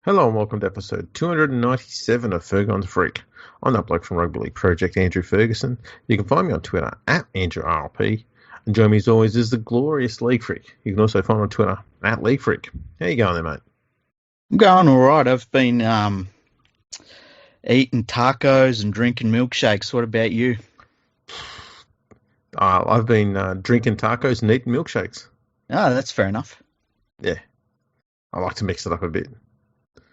Hello and welcome to episode 297 of Fergon's Freak. I'm that bloke from Rugby League Project, Andrew Ferguson. You can find me on Twitter at AndrewRLP. And join me as always is the glorious League Freak. You can also find me on Twitter at League Freak. How you going there, mate? I'm going all right. I've been eating tacos and drinking milkshakes. What about you? I've been drinking tacos and eating milkshakes. Oh, that's fair enough. Yeah, I like to mix it up a bit.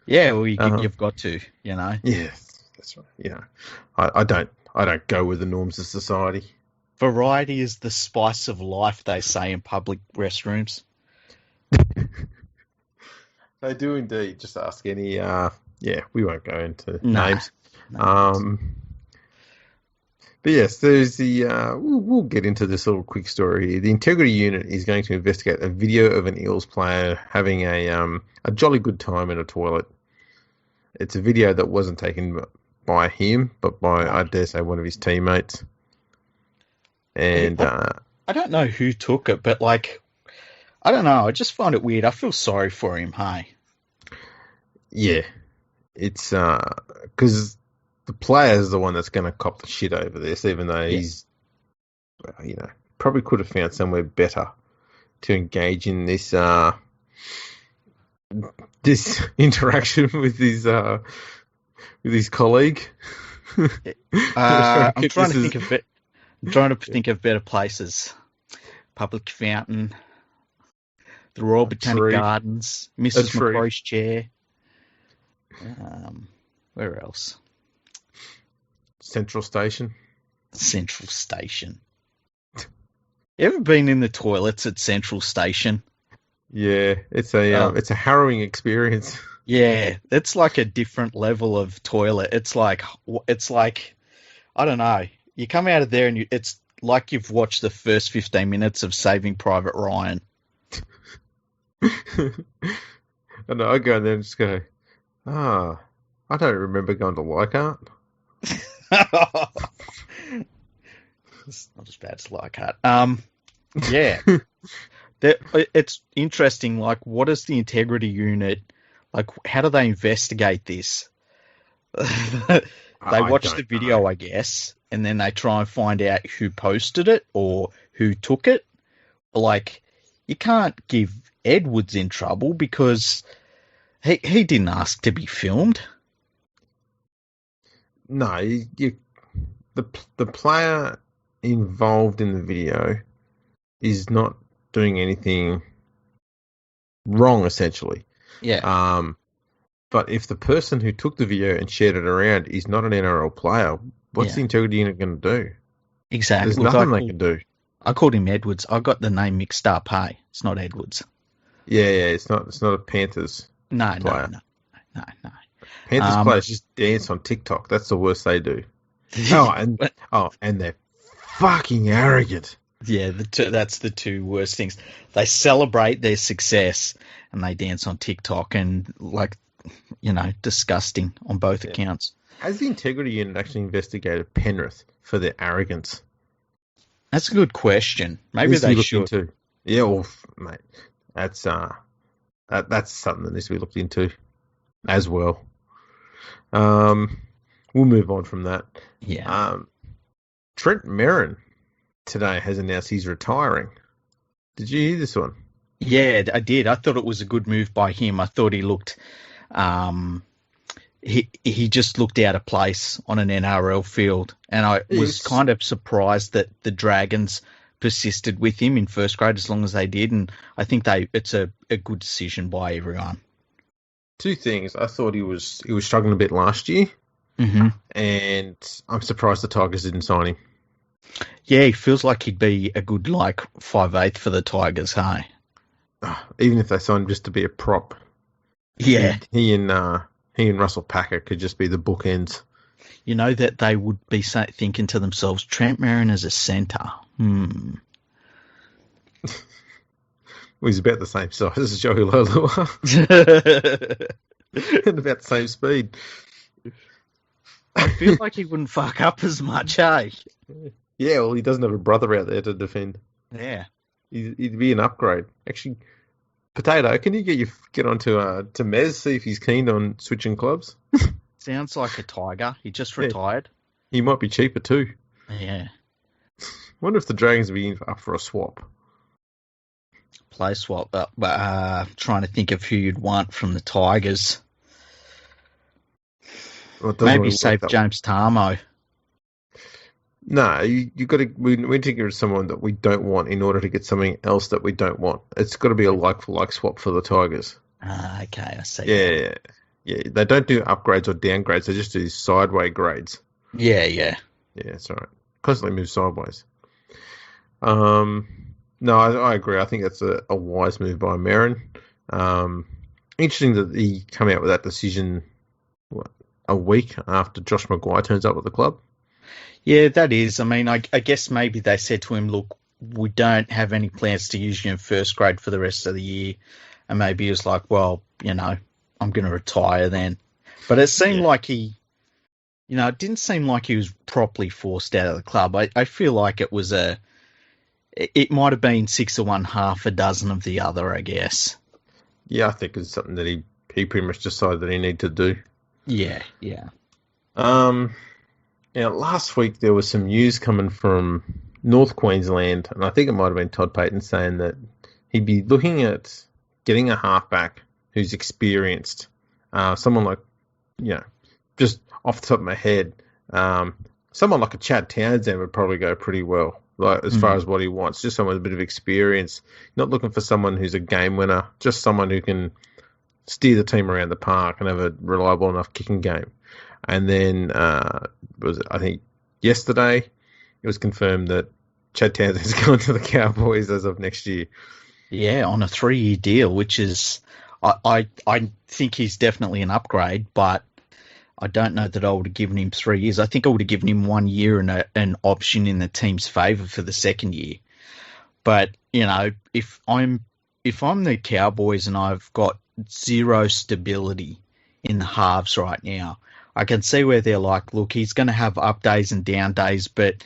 Yeah, well, you've got to, you know. Yeah, that's right. You know, I don't go with the norms of society. Variety is the spice of life, they say in public restrooms. They do indeed. Just ask any. We won't go into names. No. But yes, there's the. We'll get into this little quick story here. The Integrity Unit is going to investigate a video of an Eels player having a jolly good time in a toilet. It's a video that wasn't taken by him, but by, I dare say, one of his teammates. And I don't know who took it, but I don't know. I just find it weird. I feel sorry for him. Hey. Yeah, it's because the player's the one that's going to cop the shit over this, even though he's, probably could have found somewhere better to engage in this this interaction with his colleague. I'm trying to think of it. I'm trying to think of better places. Public fountain, the Royal Botanic Gardens, Mrs. McCrory's chair. Where else? Central Station. Central Station. You ever been in the toilets at Central Station? Yeah, it's a harrowing experience. Yeah, it's like a different level of toilet. It's like I don't know. You come out of there and it's like you've watched the first 15 minutes of Saving Private Ryan. And I go in there and just go, I don't remember going to Leichhardt. It's not as bad as Leichhardt. Yeah. It's interesting, what is the Integrity Unit, how do they investigate this? They watch the video, I guess, and then they try and find out who posted it or who took it. You can't give Edwards in trouble because he didn't ask to be filmed. No, the player involved in the video is not doing anything wrong, essentially. Yeah. But if the person who took the video and shared it around is not an NRL player, what's the Integrity Unit going to do? Exactly. There's nothing they can do. I called him Edwards. I got the name mixed up. Hey, it's not Edwards. Yeah, it's not a Panthers player. No. Panthers players just dance on TikTok. That's the worst they do. And they're fucking arrogant. Yeah, that's the two worst things. They celebrate their success and they dance on TikTok and disgusting on both accounts. Has the Integrity Unit actually investigated Penrith for their arrogance? That's a good question. Maybe they should. Into. Yeah, well, mate, that's something that needs to be looked into as well. We'll move on from that. Yeah. Trent Merrin today has announced he's retiring. Did you hear this one? Yeah, I did. I thought it was a good move by him. I thought he looked, he just looked out of place on an NRL field, and I was kind of surprised that the Dragons persisted with him in first grade as long as they did, and I think it's a good decision by everyone. Two things. I thought he was struggling a bit last year, and I'm surprised the Tigers didn't sign him. Yeah, he feels like he'd be a good 5'8" for the Tigers, hey? Even if they signed him just to be a prop. Yeah. He and Russell Packer could just be the bookends. You know that they would be thinking to themselves, Trent Merrin as a centre. Well, he's about the same size as Joey Leilua. And about the same speed. I feel like he wouldn't fuck up as much, eh? Yeah, well, he doesn't have a brother out there to defend. Yeah. He'd be an upgrade. Actually, Potato, can you get onto to Mez, see if he's keen on switching clubs? Sounds like a Tiger. He just Yeah, retired. he might be cheaper too. Yeah. Wonder if the Dragons will be up for a swap. Play swap. Trying to think of who you'd want from the Tigers. Well, it doesn't Maybe really work save that way. James Tarmo. No, you got to. We need to get someone that we don't want in order to get something else that we don't want. It's got to be a like for like swap for the Tigers. Okay, I see. Yeah, yeah. They don't do upgrades or downgrades. They just do sideways grades. Yeah, yeah. Yeah, it's all right. Constantly move sideways. No, I agree. I think that's a wise move by Marin. Interesting that he come out with that decision a week after Josh Maguire turns up at the club. Yeah, that is. I mean, I guess maybe they said to him, look, we don't have any plans to use you in first grade for the rest of the year. And maybe he was like, well, I'm going to retire then. But it seemed like it didn't seem like he was properly forced out of the club. I feel like it was it might have been 6 of one, half a dozen of the other, I guess. Yeah, I think it's something that he pretty much decided that he needed to do. Yeah, yeah. Last week there was some news coming from North Queensland, and I think it might have been Todd Payton saying that he'd be looking at getting a halfback who's experienced. Someone like, just off the top of my head, someone like a Chad Townsend would probably go pretty well, like as far as what he wants. Just someone with a bit of experience, not looking for someone who's a game winner, just someone who can steer the team around the park and have a reliable enough kicking game. And then I think yesterday it was confirmed that Chad Townsend's going to the Cowboys as of next year. Yeah, on a 3-year deal, which is I think he's definitely an upgrade, but I don't know that I would have given him 3 years. I think I would have given him 1 year and an option in the team's favour for the second year. But if I'm the Cowboys and I've got zero stability in the halves right now, I can see where they're like, look, he's going to have up days and down days, but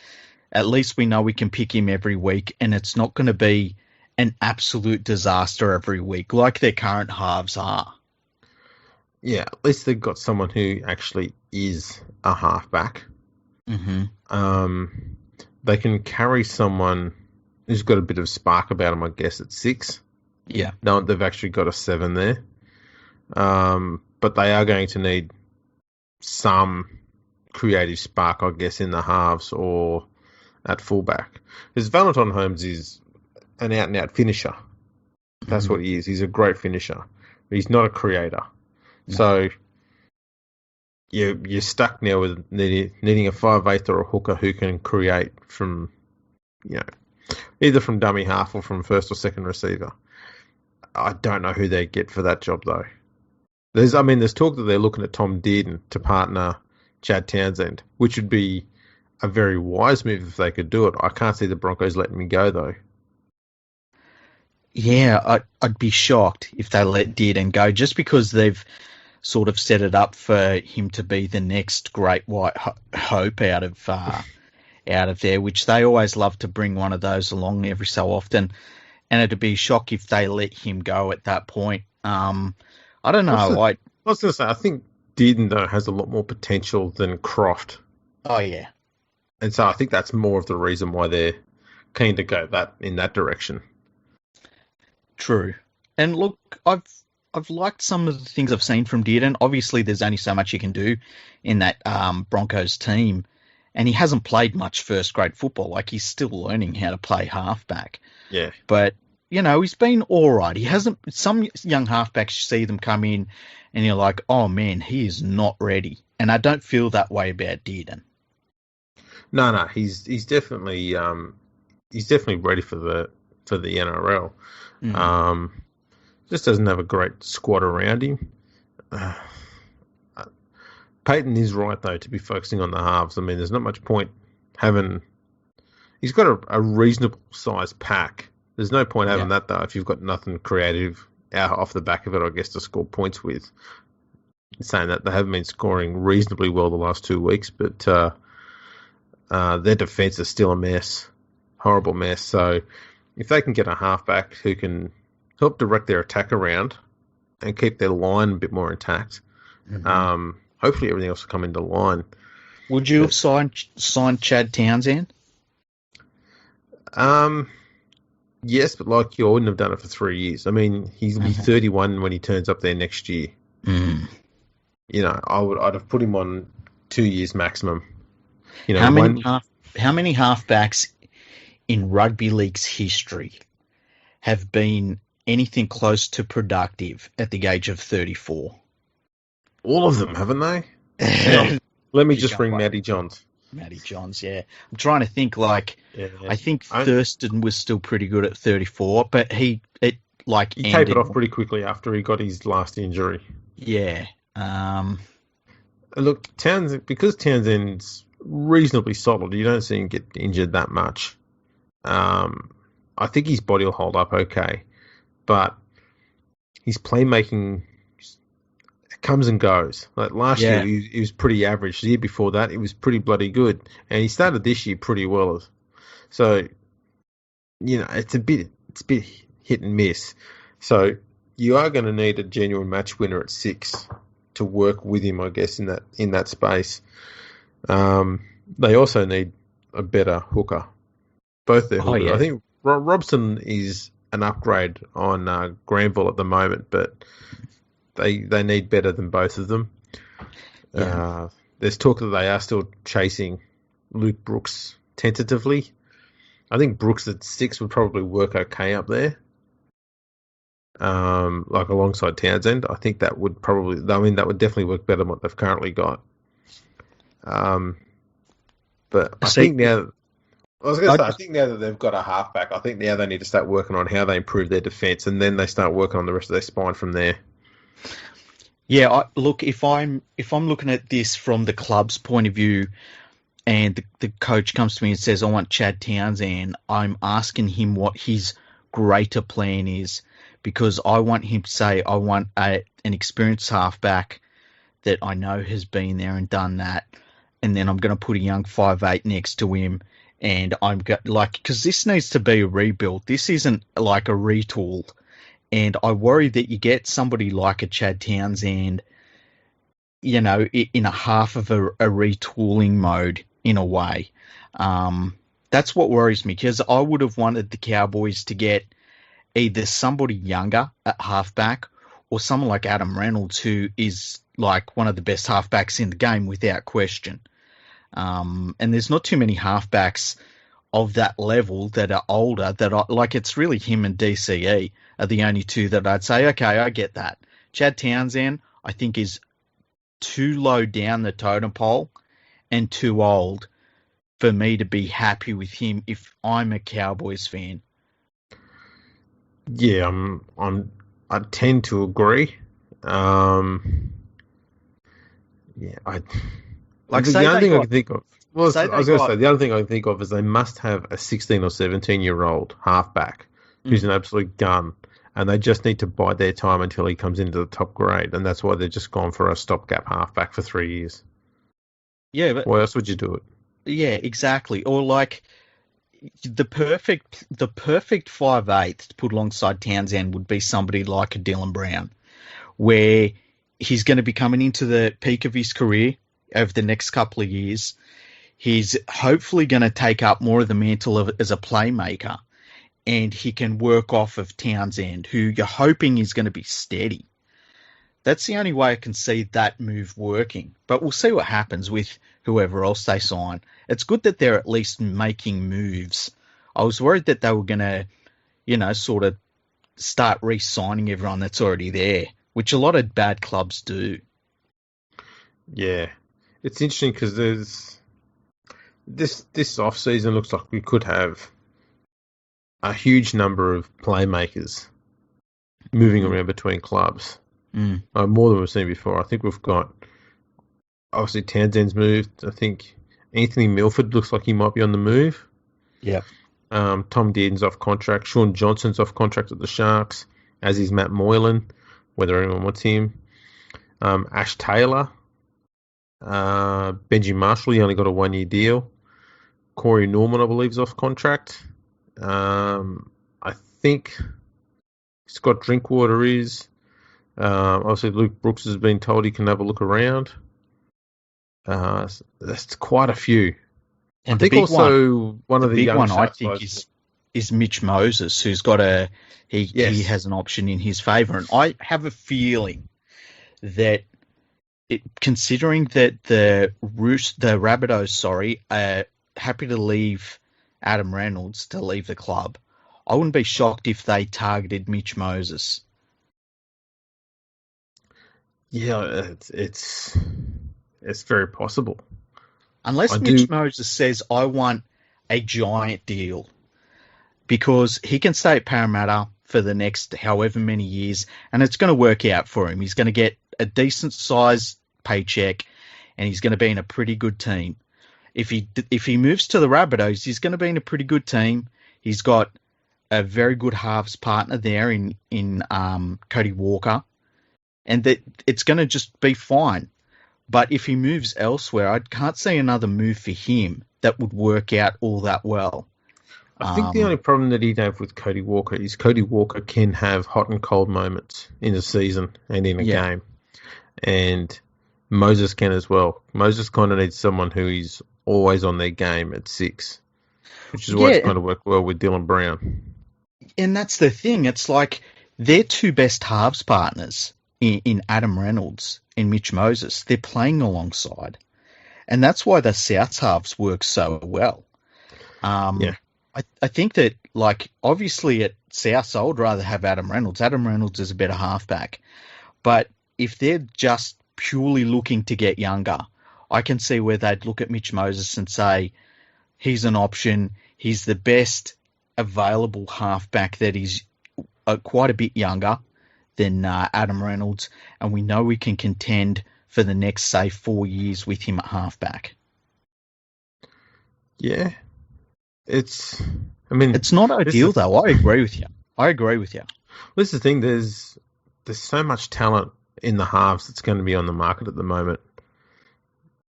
at least we know we can pick him every week, and it's not going to be an absolute disaster every week like their current halves are. Yeah, at least they've got someone who actually is a halfback. Mm-hmm. They can carry someone who's got a bit of spark about him, I guess, at 6. Yeah. No, they've actually got a 7 there. But they are going to need some creative spark, I guess, in the halves or at fullback. Because Valentine Holmes is an out-and-out finisher. That's what he is. He's a great finisher. But he's not a creator. No. So you're stuck now with needing a 5'8" or a hooker who can create from, either from dummy half or from first or second receiver. I don't know who they get for that job, though. There's talk that they're looking at Tom Dearden to partner Chad Townsend, which would be a very wise move if they could do it. I can't see the Broncos letting me go, though. Yeah, I'd be shocked if they let Dearden go, just because they've sort of set it up for him to be the next great white hope out of there, which they always love to bring one of those along every so often. And it'd be a shock if they let him go at that point. I don't know. I was going to say, I think Dearden, though, has a lot more potential than Croft. Oh, yeah. And so I think that's more of the reason why they're keen to go in that direction. True. And look, I've liked some of the things I've seen from Dearden. Obviously, there's only so much he can do in that Broncos team. And he hasn't played much first-grade football. Like, he's still learning how to play halfback. Yeah. But he's been all right. He hasn't. Some young halfbacks, you see them come in, and you're like, "Oh man, he is not ready." And I don't feel that way about Dearden. No, he's definitely ready for the NRL. Just doesn't have a great squad around him. Payton is right though to be focusing on the halves. I mean, there's not much point having. He's got a reasonable sized pack. There's no point having that, though, if you've got nothing creative out off the back of it, I guess, to score points with. Saying that, they haven't been scoring reasonably well the last 2 weeks, but their defence is still a mess. Horrible mess. So if they can get a halfback who can help direct their attack around and keep their line a bit more intact. Mm-hmm. Hopefully everything else will come into line. Would you have But signed Chad Townsend? um, yes, but like you, I wouldn't have done it for 3 years. I mean, he'll be 31 when he turns up there next year. Mm. I'd have put him on 2 years maximum. How many One. how many halfbacks in rugby league's history have been anything close to productive at the age of 34? All of them, haven't they? Hang on. Let me just ring Matty Johns. Matty Johns, yeah. I'm trying to think. Like, Yeah. I think Thurston was still pretty good at 34, but he He ended. tapered off pretty quickly after he got his last injury. Yeah. Look, because Townsend's reasonably solid, you don't see him get injured that much. I think his body will hold up okay, but his playmaking comes and goes. Like last year, he was pretty average. The year before that, he was pretty bloody good, and he started this year pretty well. So, it's a bit hit and miss. So you are going to need a genuine match winner at 6 to work with him, I guess, in that space. They also need a better hooker. Both their hookers. I think Robson is an upgrade on Granville at the moment, but they need better than both of them. Yeah. There's talk that they are still chasing Luke Brooks tentatively. I think Brooks at 6 would probably work okay up there. Like alongside Townsend. I think that would definitely work better than what they've currently got. But I think now that they've got a halfback, I think now they need to start working on how they improve their defence, and then they start working on the rest of their spine from there. Yeah, look, if I'm looking at this from the club's point of view, and the coach comes to me and says, I want Chad Townsend, I'm asking him what his greater plan is, because I want him to say, I want an experienced halfback that I know has been there and done that, and then I'm going to put a young 5'8" next to him, and because this needs to be a rebuild. This isn't like a retool, and I worry that you get somebody like a Chad Townsend, in a half of a retooling mode in a way. That's what worries me, because I would have wanted the Cowboys to get either somebody younger at halfback or someone like Adam Reynolds, who is like one of the best halfbacks in the game without question. And there's not too many halfbacks of that level that are older it's really him and DCE are the only two that I'd say, okay, I get that. Chad Townsend, I think, is too low down the totem pole and too old for me to be happy with him if I'm a Cowboys fan. Yeah, I tend to agree. Yeah, the other thing I can think of. Well, I was going to say the other thing I can think of is they must have a 16 or 17-year-old halfback who's an absolute gun, and they just need to bide their time until he comes into the top grade, and that's why they've just gone for a stopgap halfback for 3 years. Yeah, but why else would you do it? Yeah, exactly. Or like the perfect 5'8" to put alongside Townsend would be somebody like a Dylan Brown, where he's going to be coming into the peak of his career over the next couple of years. He's hopefully going to take up more of the mantle as a playmaker, and he can work off of Townsend, who you're hoping is going to be steady. That's the only way I can see that move working. But we'll see what happens with whoever else they sign. It's good that they're at least making moves. I was worried that they were going to, sort of start re-signing everyone that's already there, which a lot of bad clubs do. Yeah. It's interesting because there's this off-season looks like we could have a huge number of playmakers moving around between clubs. More than we've seen before. I think we've got, obviously, Townsend's moved. I think Anthony Milford looks like he might be on the move. Yeah. Tom Dearden's off contract. Sean Johnson's off contract at the Sharks, as is Matt Moylan, whether anyone wants him. Ash Taylor. Benji Marshall, he only got a 1-year deal. Corey Norman, I believe, is off contract. I think Scott Drinkwater is. Obviously, Luke Brooks has been told he can have a look around. That's quite a few. And I think also one the of the big young one I sharks think guys. is Mitch Moses, who's got he Yes. has an option in his favour, and I have a feeling that considering that the Rabbitohs, are happy to leave Adam Reynolds to leave the club, I wouldn't be shocked if they targeted Mitch Moses. Yeah, it's very possible. I Unless do. Mitch Moses says, I want a giant deal, because he can stay at Parramatta for the next however many years, and it's going to work out for him. He's going to get a decent sized paycheck, and he's going to be in a pretty good team. If he moves to the Rabbitohs, he's going to be in a pretty good team. He's got a very good halves partner there in Cody Walker, and that it's going to just be fine. But if he moves elsewhere, I can't see another move for him that would work out all that well. I think the only problem that he'd have with Cody Walker is Cody Walker can have hot and cold moments in a season and in a game. And Moses can as well. Moses kind of needs someone who is always on their game at 6, which is why it's going to work well with Dylan Brown. And that's the thing. It's like their two best halves partners in Adam Reynolds and Mitch Moses, they're playing alongside. And that's why the South's halves work so well. I think that, like, obviously at South, I would rather have Adam Reynolds. Adam Reynolds is a better halfback. But if they're just purely looking to get younger, I can see where they'd look at Mitch Moses and say, he's an option. He's the best available halfback that is quite a bit younger than Adam Reynolds. And we know we can contend for the next, say, 4 years with him at halfback. Yeah. It's not ideal, though. I agree with you. This is the thing. There's so much talent in the halves that's going to be on the market at the moment.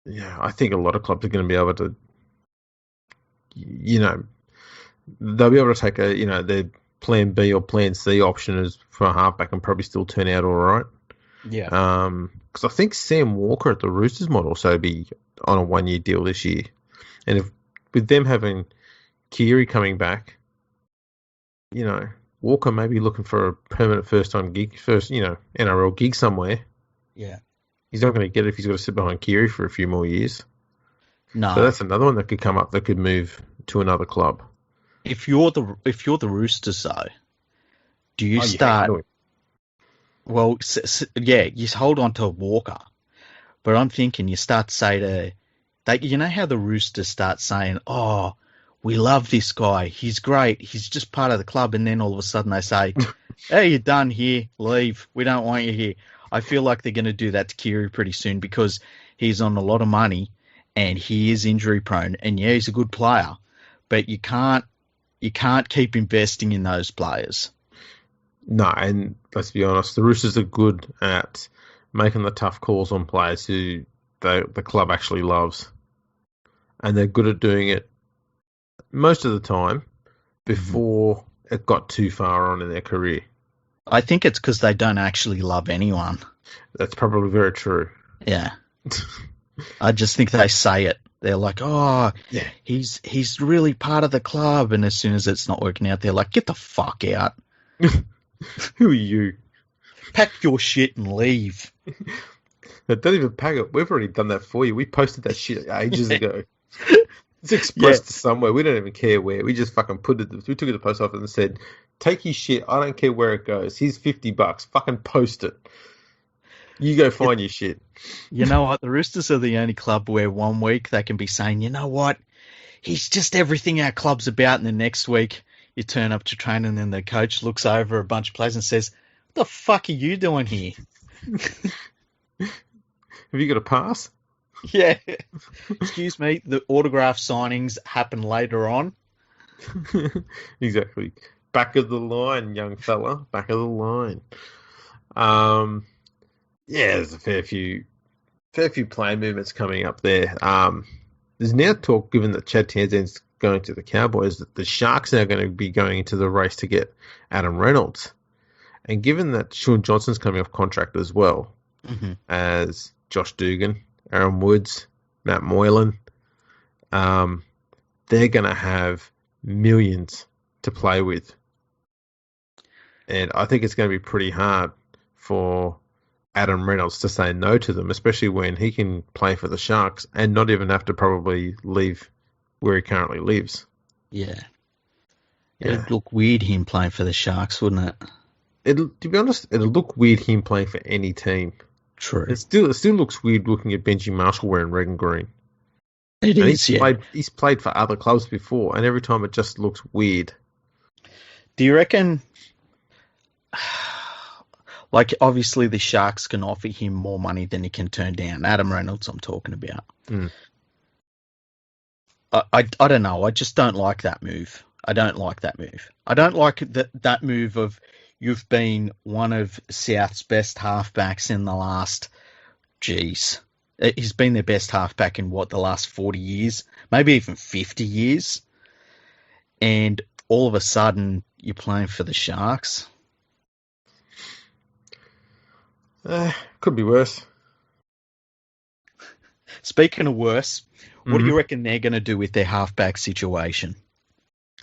Yeah, I think a lot of clubs are going to be able to, they'll be able to take their plan B or plan C option as for a halfback and probably still turn out all right. Yeah. Because I think Sam Walker at the Roosters might also be on a 1-year deal this year. And with them having Keary coming back, Walker may be looking for a permanent first-NRL gig somewhere. Yeah. He's not going to get it if he's got to sit behind Keary for a few more years. No. So that's another one that could come up that could move to another club. If you're the Roosters, though, do you start? Well, you hold on to Walker, but I'm thinking you start to say how the Roosters start saying, "Oh, we love this guy. He's great. He's just part of the club," and then all of a sudden they say, "Hey, you're done here. Leave. We don't want you here." I feel like they're going to do that to Keary pretty soon because he's on a lot of money and he is injury prone. And yeah, he's a good player, but you can't keep investing in those players. No, and let's be honest, the Roosters are good at making the tough calls on players who the club actually loves. And they're good at doing it most of the time before it got too far on in their career. I think it's because they don't actually love anyone. That's probably very true. Yeah. I just think they say it. They're like, "Oh, yeah, he's really part of the club," and as soon as it's not working out, they're like, "Get the fuck out." Who are you? Pack your shit and leave. No, don't even pack it. We've already done that for you. We posted that shit ages ago. It's expressed somewhere. We don't even care where. We just fucking put it. We took it to the post office and said, "Take your shit. I don't care where it goes. Here's $50. Fucking post it. You go find your shit." You know what? The Roosters are the only club where 1 week they can be saying, "You know what? He's just everything our club's about," and the next week you turn up to training and then the coach looks over a bunch of players and says, "What the fuck are you doing here?" Have you got a pass? Yeah. Excuse me, the autograph signings happen later on. Exactly. Back of the line, young fella. Back of the line. There's a fair few play movements coming up there. There's now talk, given that Chad Townsend's going to the Cowboys, that the Sharks are going to be going into the race to get Adam Reynolds. And given that Sean Johnson's coming off contract as well Mm-hmm. as Josh Dugan, Aaron Woods, Matt Moylan, they're going to have millions to play with. And I think it's going to be pretty hard for Adam Reynolds to say no to them, especially when he can play for the Sharks and not even have to probably leave where he currently lives. Yeah. Yeah. It'd look weird him playing for the Sharks, wouldn't it? To be honest, it'll look weird him playing for any team. True. It still looks weird looking at Benji Marshall wearing red and green. It And is, yeah. He's played for other clubs before, and every time it just looks weird. Do you reckon, like, obviously the Sharks can offer him more money than he can turn down? Adam Reynolds, I'm talking about. Mm. I don't know. I just don't like that move. I don't like that move. I don't like that move of you've been one of South's best halfbacks in the last, he's been their best halfback in the last 40 years, maybe even 50 years. And all of a sudden you're playing for the Sharks. Could be worse. Speaking of worse, what do you reckon they're going to do with their halfback situation?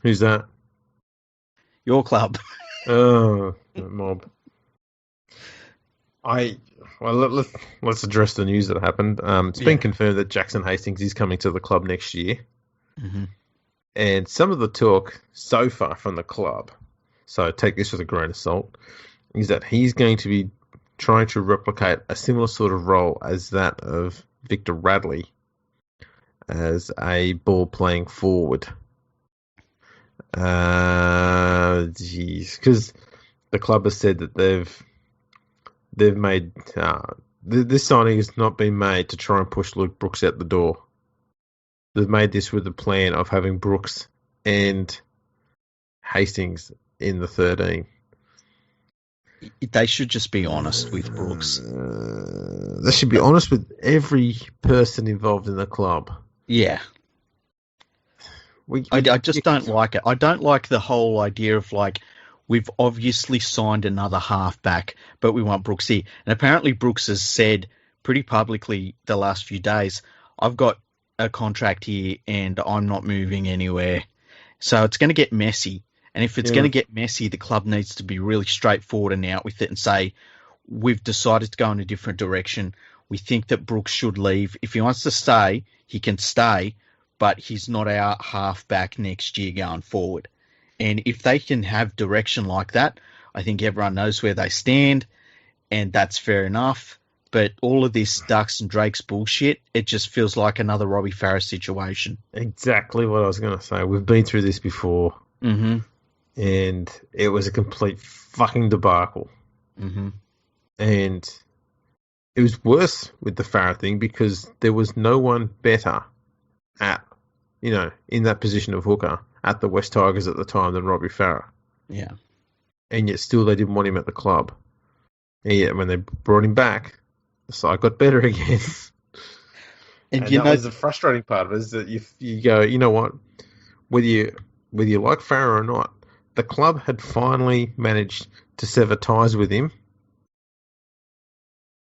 Who's that? Your club. Oh, Mob. Let's address the news that happened. It's been confirmed that Jackson Hastings is coming to the club next year. Mm-hmm. And some of the talk so far from the club, so take this with a grain of salt, is that he's going to be trying to replicate a similar sort of role as that of Victor Radley as a ball-playing forward. Because the club has said that they've made this signing has not been made to try and push Luke Brooks out the door. They've made this with the plan of having Brooks and Hastings in the 13. They should just be honest with Brooks. They should be honest with every person involved in the club. Yeah. I just don't like it. I don't like the whole idea of, like, we've obviously signed another halfback, but we want Brooks here. And apparently Brooks has said pretty publicly the last few days, I've got a contract here and I'm not moving anywhere. So it's going to get messy. And if it's going to get messy, the club needs to be really straightforward and out with it and say, we've decided to go in a different direction. We think that Brooks should leave. If he wants to stay, he can stay, but he's not our halfback next year going forward. And if they can have direction like that, I think everyone knows where they stand, and that's fair enough. But all of this Ducks and Drakes bullshit, it just feels like another Robbie Farah situation. Exactly what I was going to say. We've been through this before. Mm-hmm. And it was a complete fucking debacle. Mm-hmm. And it was worse with the Farah thing because there was no one better in that position of hooker at the West Tigers at the time than Robbie Farah. Yeah. And yet still they didn't want him at the club. And yet when they brought him back, the side got better again. And that was the frustrating part of it, is that you go, you know what, whether you like Farah or not, the club had finally managed to sever ties with him.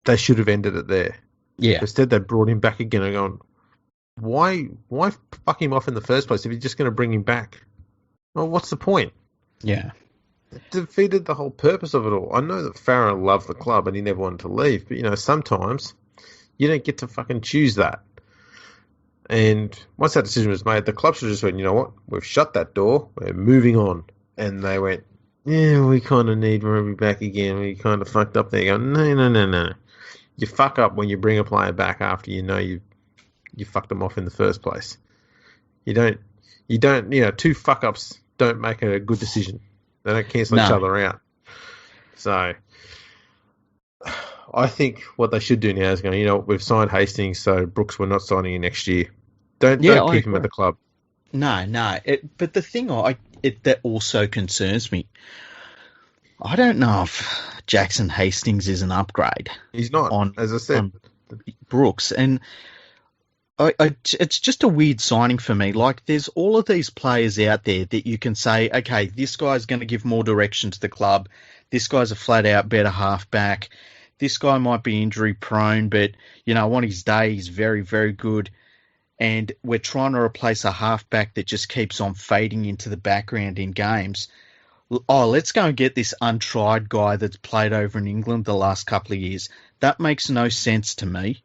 They should have ended it there. Yeah. Instead, they brought him back again and gone, why fuck him off in the first place if you're just going to bring him back? Well, what's the point? Yeah. It defeated the whole purpose of it all. I know that Farah loved the club and he never wanted to leave, but, sometimes you don't get to fucking choose that. And once that decision was made, the club should have just went, you know what, we've shut that door, we're moving on. And they went, yeah, we kind of need Ruby back again. We kind of fucked up there. You go, no. You fuck up when you bring a player back after you know you fucked them off in the first place. You don't, two fuck-ups don't make a good decision. They don't cancel each other out. So I think what they should do now is go, we've signed Hastings, so Brooks, we're not signing you next year. Don't keep him at the club. No. But the thing that also concerns me, I don't know if Jackson Hastings is an upgrade. He's not, as I said. On Brooks. And it's just a weird signing for me. Like, there's all of these players out there that you can say, okay, this guy's going to give more direction to the club. This guy's a flat out better halfback. This guy might be injury prone, but, on his day, he's very, very good. And we're trying to replace a halfback that just keeps on fading into the background in games. Oh, let's go and get this untried guy that's played over in England the last couple of years. That makes no sense to me.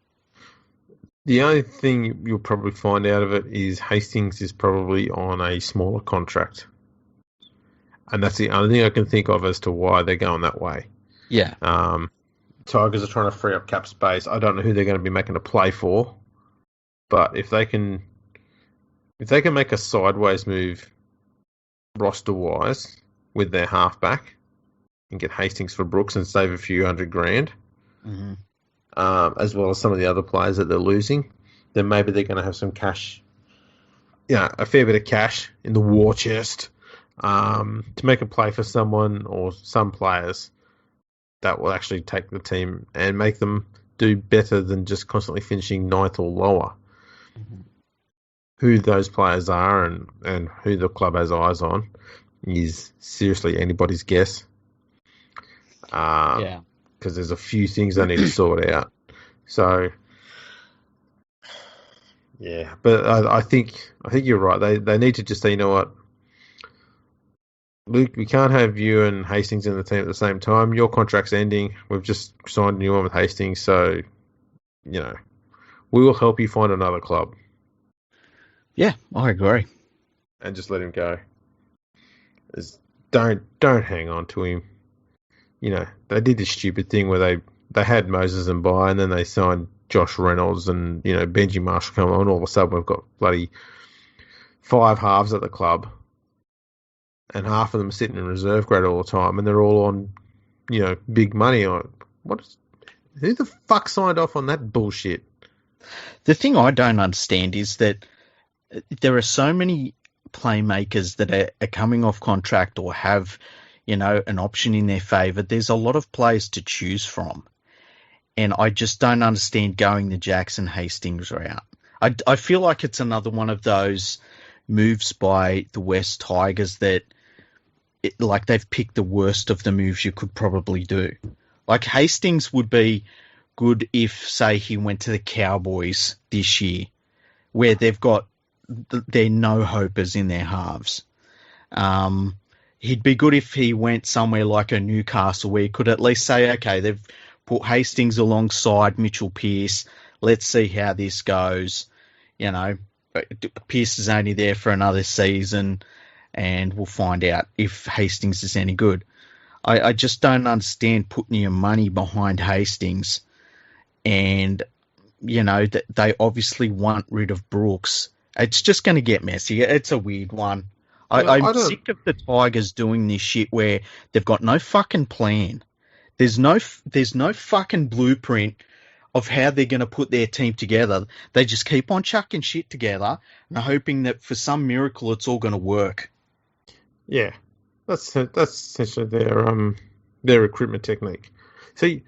The only thing you'll probably find out of it is Hastings is probably on a smaller contract. And that's the only thing I can think of as to why they're going that way. Yeah. Tigers are trying to free up cap space. I don't know who they're going to be making a play for, but if they can make a sideways move roster-wise with their halfback and get Hastings for Brooks and save a few $100,000, as well as some of the other players that they're losing, then maybe they're going to have some cash, a fair bit of cash in the war chest to make a play for someone or some players that will actually take the team and make them do better than just constantly finishing ninth or lower. Mm-hmm. Who those players are and who the club has eyes on is seriously anybody's guess. Because there's a few things they need to sort out. So, yeah, but I think you're right. They need to just say, you know what, Luke, we can't have you and Hastings in the team at the same time. Your contract's ending. We've just signed a new one with Hastings, so we will help you find another club. Yeah, I agree. And just let him go. Don't hang on to him. They did this stupid thing where they had Moses and Bai, and then they signed Josh Reynolds and, Benji Marshall come on. All of a sudden, we've got bloody 5 halves at the club, and half of them sitting in reserve grade all the time, and they're all on, big money. Who the fuck signed off on that bullshit? The thing I don't understand is that there are so many playmakers that are coming off contract or have, an option in their favour. There's a lot of players to choose from. And I just don't understand going the Jackson Hastings route. I feel like it's another one of those moves by the West Tigers that, they've picked the worst of the moves you could probably do. Like, Hastings would be good if, say, he went to the Cowboys this year, where they've got their no-hopers in their halves. He'd be good if he went somewhere like a Newcastle, where he could at least say, okay, they've put Hastings alongside Mitchell Pearce. Let's see how this goes. Pearce is only there for another season, and we'll find out if Hastings is any good. I just don't understand putting your money behind Hastings, and, that they obviously want rid of Brooks. It's just going to get messy. It's a weird one. I'm sick of the Tigers doing this shit where they've got no fucking plan. There's no fucking blueprint of how they're going to put their team together. They just keep on chucking shit together and hoping that for some miracle it's all going to work. Yeah, that's essentially their recruitment technique. See,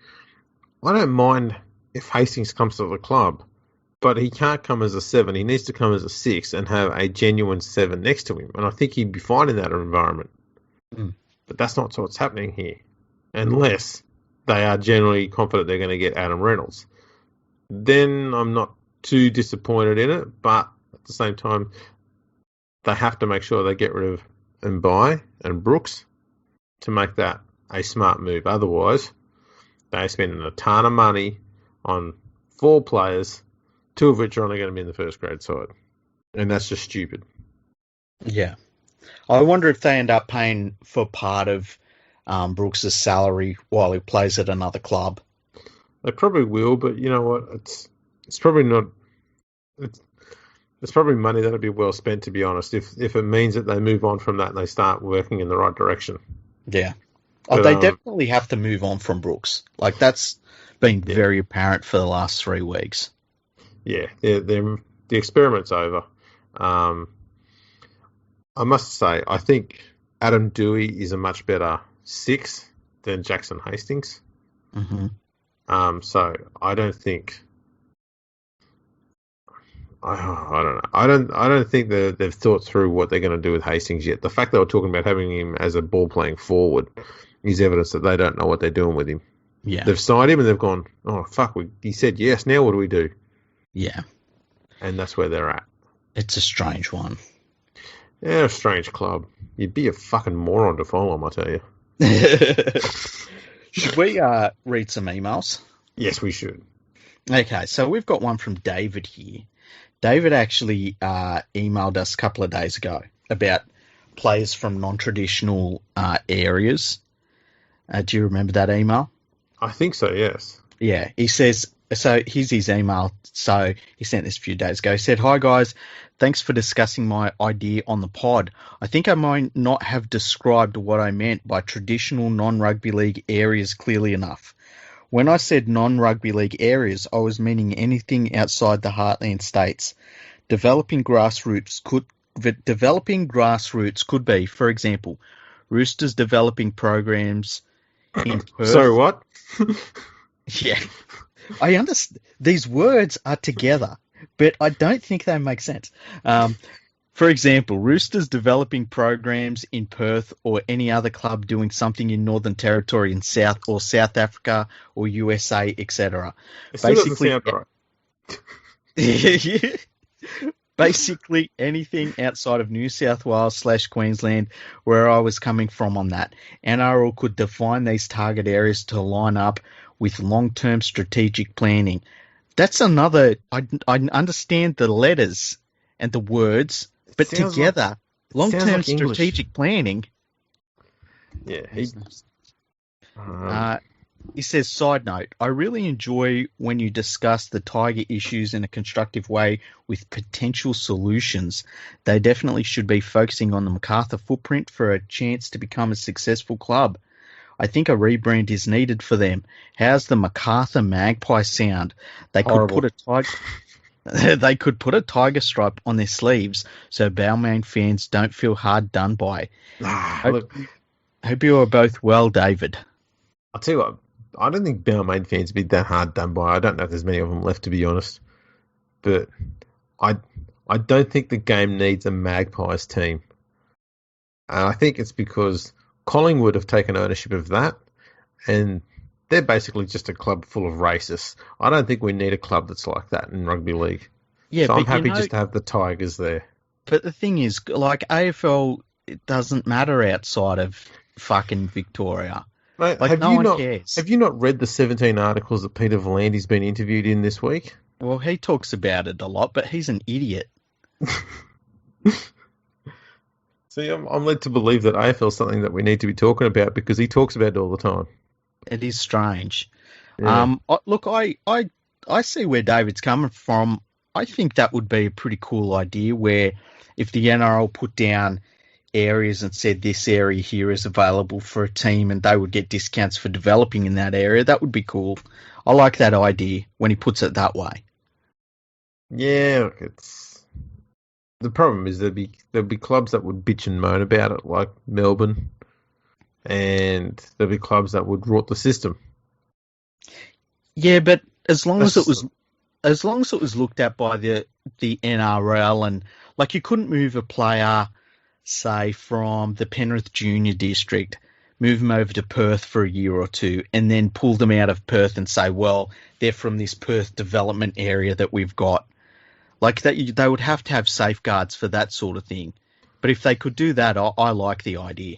I don't mind if Hastings comes to the club, but he can't come as a 7. He needs to come as a 6 and have a genuine 7 next to him. And I think he'd be fine in that environment. Mm. But that's not what's happening here. Unless they are generally confident they're going to get Adam Reynolds. Then I'm not too disappointed in it. But at the same time, they have to make sure they get rid of Mbai and Brooks to make that a smart move. Otherwise, they're spending a ton of money on 4 players, 2 of which are only going to be in the first grade side. And that's just stupid. Yeah. I wonder if they end up paying for part of Brooks' salary while he plays at another club. They probably will, but you know what? It's probably not. It's probably money that'll be well spent, to be honest, if it means that they move on from that and they start working in the right direction. Yeah. But, they definitely have to move on from Brooks. That's been very apparent for the last 3 weeks. Yeah, the experiment's over. I must say, I think Adam Dewey is a much better 6 than Jackson Hastings. Mm-hmm. So I don't think I don't know. I don't think that they've thought through what they're going to do with Hastings yet. The fact they were talking about having him as a ball playing forward is evidence that they don't know what they're doing with him. Yeah. They've signed him and they've gone, oh fuck, he said yes. Now what do we do? Yeah. And that's where they're at. It's a strange one. Yeah, a strange club. You'd be a fucking moron to follow him, I tell you. Should we read some emails? Yes, we should. Okay, so we've got one from David here. David actually emailed us a couple of days ago about players from non-traditional areas. Do you remember that email? I think so, yes. Yeah, he says, so here's his email. So he sent this a few days ago. He said, "Hi guys, thanks for discussing my idea on the pod. I think I might not have described what I meant by traditional non-rugby league areas clearly enough. When I said non-rugby league areas, I was meaning anything outside the heartland states. Developing grassroots could be, for example, Roosters developing programs in Perth." So what? Yeah. I understand. These words are together, but I don't think they make sense. For example, Roosters developing programs in Perth or any other club doing something in Northern Territory in South Africa or USA, etc. Basically, basically anything outside of New South Wales / Queensland, where I was coming from on that. NRL could define these target areas to line up with long-term strategic planning. That's another. I understand the letters and the words, but together, long-term strategic planning. Yeah. He says, side note, I really enjoy when you discuss the Tiger issues in a constructive way with potential solutions. They definitely should be focusing on the Macarthur footprint for a chance to become a successful club. I think a rebrand is needed for them. How's the Macarthur Magpie sound? They could put a tiger stripe on their sleeves so Balmain fans don't feel hard done by. Hope you are both well, David. I'll tell you what, I don't think Balmain fans would be that hard done by. I don't know if there's many of them left, to be honest. But I don't think the game needs a Magpies team. And I think it's because Collingwood have taken ownership of that, and they're basically just a club full of racists. I don't think we need a club that's like that in rugby league. Yeah, so I'm happy just to have the Tigers there. But the thing is, like AFL, it doesn't matter outside of fucking Victoria. Mate, like no one cares. Have you not read the 17 articles that Peter Volandi's been interviewed in this week? Well, he talks about it a lot, but he's an idiot. See, I'm led to believe that AFL is something that we need to be talking about because he talks about it all the time. It is strange. Yeah. Look, I see where David's coming from. I think that would be a pretty cool idea where if the NRL put down areas and said this area here is available for a team and they would get discounts for developing in that area, that would be cool. I like that idea when he puts it that way. Yeah, the problem is there'd be clubs that would bitch and moan about it, like Melbourne, and there'd be clubs that would rot the system. Yeah, but as long as it was looked at by the NRL, and like you couldn't move a player, say from the Penrith Junior District, move them over to Perth for a year or two, and then pull them out of Perth and say, well, they're from this Perth development area that we've got. Like that, they would have to have safeguards for that sort of thing. But if they could do that, I like the idea.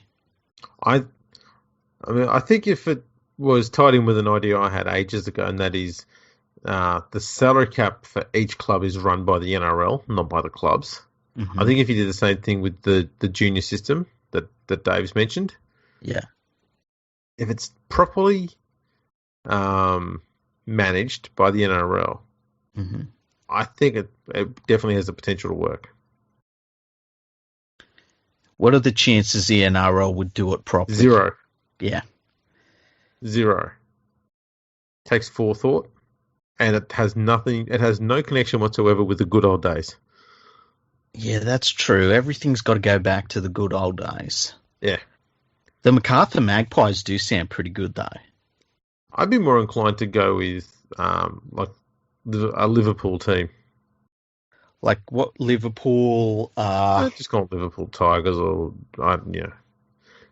I mean, I think if it was tied in with an idea I had ages ago, and that is the salary cap for each club is run by the NRL, not by the clubs. Mm-hmm. I think if you did the same thing with the junior system that Dave's mentioned, yeah, if it's properly managed by the NRL, mm-hmm. I think it definitely has the potential to work. What are the chances the NRL would do it properly? 0. Yeah. 0. Takes forethought, and it has no connection whatsoever with the good old days. Yeah, that's true. Everything's got to go back to the good old days. Yeah. The Macarthur Magpies do sound pretty good, though. I'd be more inclined to go with like a Liverpool team. Like what Liverpool, Just call them Liverpool Tigers or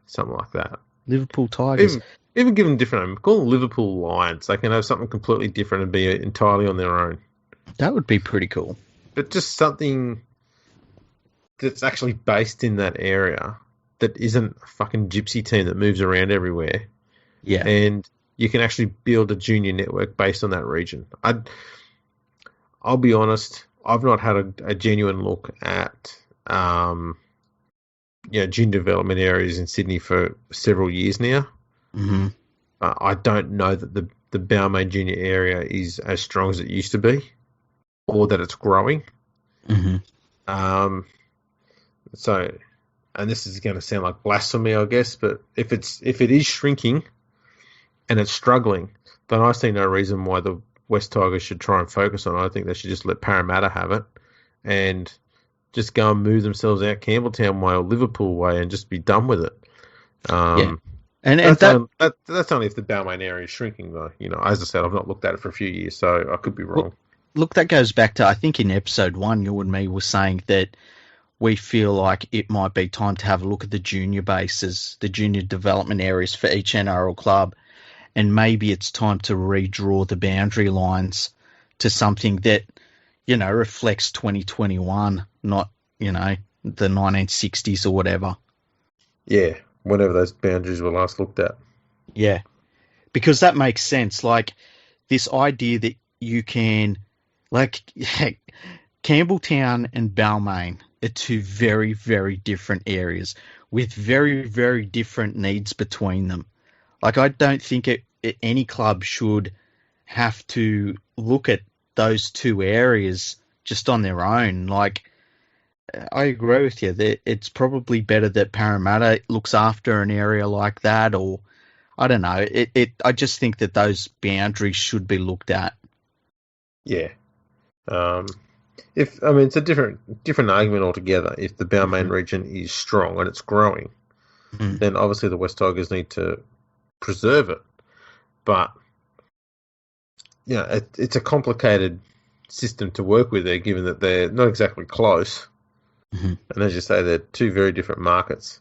something like that. Liverpool Tigers. Even give them different name. Call them Liverpool Lions. They can have something completely different and be entirely on their own. That would be pretty cool. But just something that's actually based in that area that isn't a fucking gypsy team that moves around everywhere. Yeah. And you can actually build a junior network based on that region. I'll be honest, I've not had a genuine look at junior development areas in Sydney for several years now. Mm-hmm. I don't know that the Balmain junior area is as strong as it used to be, or that it's growing. Mm-hmm. So, and this is going to sound like blasphemy, I guess, but if it is shrinking and it's struggling, then I see no reason why the West Tigers should try and focus on it. I think they should just let Parramatta have it and just go and move themselves out Campbelltown way or Liverpool way and just be done with it. Yeah. And that's only if the Balmain area is shrinking, though. As I said, I've not looked at it for a few years, so I could be wrong. Look, that goes back to, I think in episode 1, you and me were saying that we feel like it might be time to have a look at the junior bases, the junior development areas for each NRL club, and maybe it's time to redraw the boundary lines to something that, reflects 2021, not, the 1960s or whatever. Yeah, whenever those boundaries were last looked at. Yeah, because that makes sense. Like, this idea that you can, like, Campbelltown and Balmain are two very, very different areas with very, very different needs between them. Like, I don't think any club should have to look at those two areas just on their own. Like, I agree with you that it's probably better that Parramatta looks after an area like that, or I don't know. I just think that those boundaries should be looked at. Yeah. It's a different argument altogether. If the Balmain region is strong and it's growing, then obviously the West Tigers need to preserve it. But it's a complicated system to work with there, given that they're not exactly close. And as you say, they're two very different markets.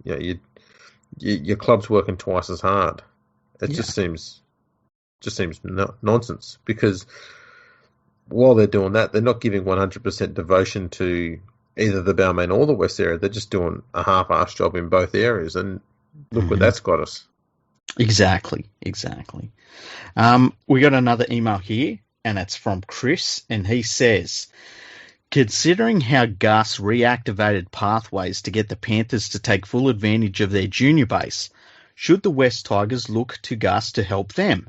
Your club's working twice as hard. It just seems nonsense, because while they're doing that, they're not giving 100% devotion to either the Balmain or the West area. They're just doing a half-assed job in both areas, and look where that's got us. Exactly. We got another email here, and it's from Chris, and he says, considering how Gus reactivated pathways to get the Panthers to take full advantage of their junior base, should the West Tigers look to Gus to help them?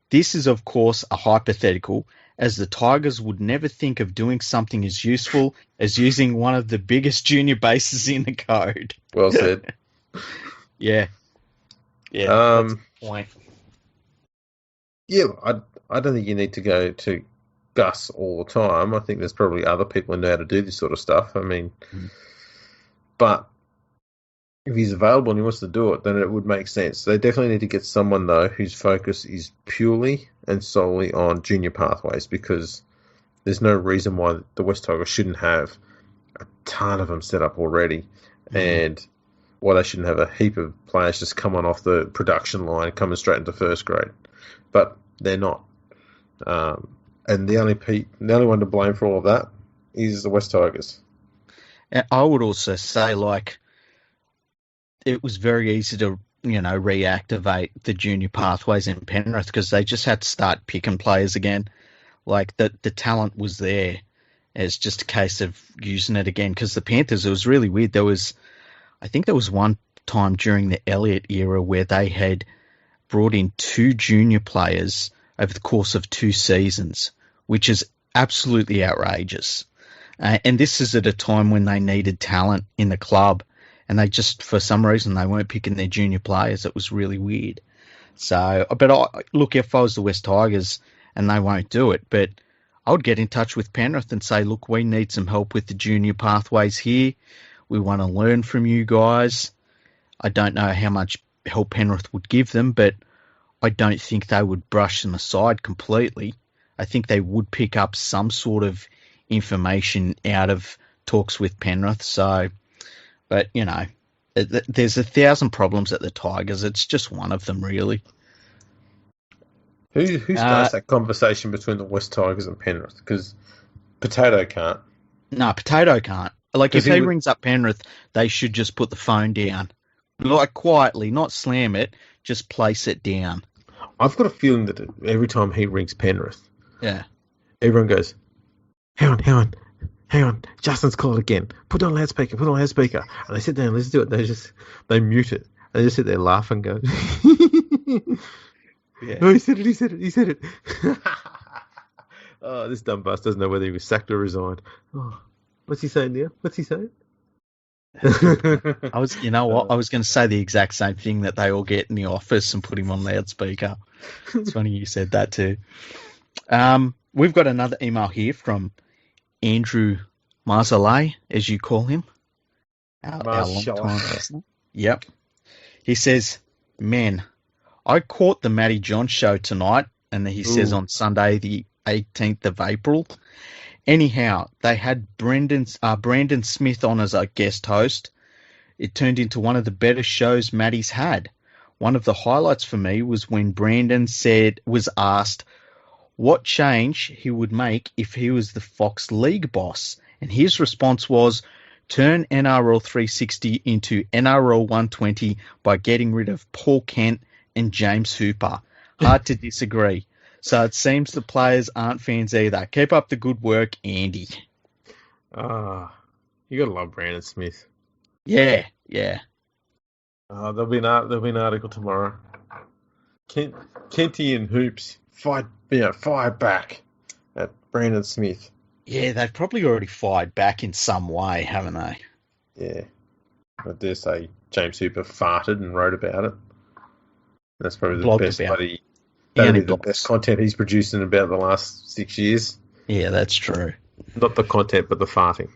This is, of course, a hypothetical, as the Tigers would never think of doing something as useful as using one of the biggest junior bases in the code. Well said. Yeah, that's the point. Yeah, I don't think you need to go to Gus all the time. I think there's probably other people who know how to do this sort of stuff. I mean, but if he's available and he wants to do it, then it would make sense. They definitely need to get someone, though, whose focus is purely and solely on junior pathways, because there's no reason why the West Tigers shouldn't have a ton of them set up already, and why they shouldn't have a heap of players just coming off the production line, coming straight into first grade. But they're not. And the only one to blame for all of that is the West Tigers. I would also say, like, it was very easy to, reactivate the junior pathways in Penrith, because they just had to start picking players again. Like, the talent was there. It's just a case of using it again. Because the Panthers, it was really weird. I think there was one time during the Elliott era where they had brought in 2 junior players over the course of 2 seasons, which is absolutely outrageous. And this is at a time when they needed talent in the club, and they just, for some reason, they weren't picking their junior players. It was really weird. So, but look, if I was the West Tigers, and they won't do it, but I would get in touch with Penrith and say, look, we need some help with the junior pathways here. We want to learn from you guys. I don't know how much help Penrith would give them, but I don't think they would brush them aside completely. I think they would pick up some sort of information out of talks with Penrith. So, but there's 1,000 problems at the Tigers. It's just one of them, really. Who starts that conversation between the West Tigers and Penrith? Because Potato can't. No, Potato can't. Like, if he rings up Penrith, they should just put the phone down. Like, quietly, not slam it, just place it down. I've got a feeling that every time he rings Penrith, everyone goes, hang on, Justin's called again. Put on loudspeaker. And they sit down and listen to it. They mute it. They just sit there laugh and go, yeah. No, he said it. Oh, this dumb bus doesn't know whether he was sacked or resigned. Oh, what's he saying now? I was going to say the exact same thing, that they all get in the office and put him on loudspeaker. It's funny you said that too. We've got another email here from Andrew Marzalay, as you call him. Our long-time listener. Yep. He says, "Men, I caught the Matty John show tonight," and then he says on Sunday the 18th of April. Anyhow, they had Brandon Smith on as a guest host. It turned into one of the better shows Matty's had. One of the highlights for me was when Brandon was asked what change he would make if he was the Fox League boss. And his response was, turn NRL 360 into NRL 120 by getting rid of Paul Kent and James Hooper. Hard to disagree. So it seems the players aren't fans either. Keep up the good work, Andy. You gotta love Brandon Smith. Yeah. There'll be an article tomorrow. Kenty and Hoops fire back at Brandon Smith. Yeah, they've probably already fired back in some way, haven't they? Yeah. I dare say James Hooper farted and wrote about it. That's probably the best buddy. That'd be the best content he's produced in about the last 6 years. Yeah, that's true. Not the content, but the farting.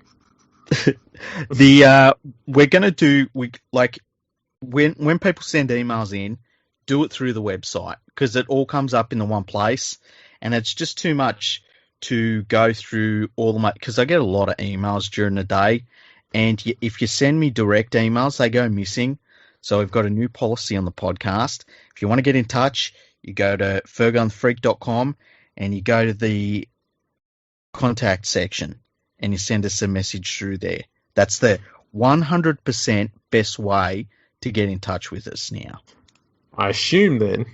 We're gonna do when people send emails in, do it through the website, because it all comes up in the one place, and it's just too much to go through all the, because I get a lot of emails during the day, and if you send me direct emails, they go missing. So we've got a new policy on the podcast. If you want to get in touch, you go to fergunthefreak.com and you go to the contact section and you send us a message through there. That's the 100% best way to get in touch with us now. I assume then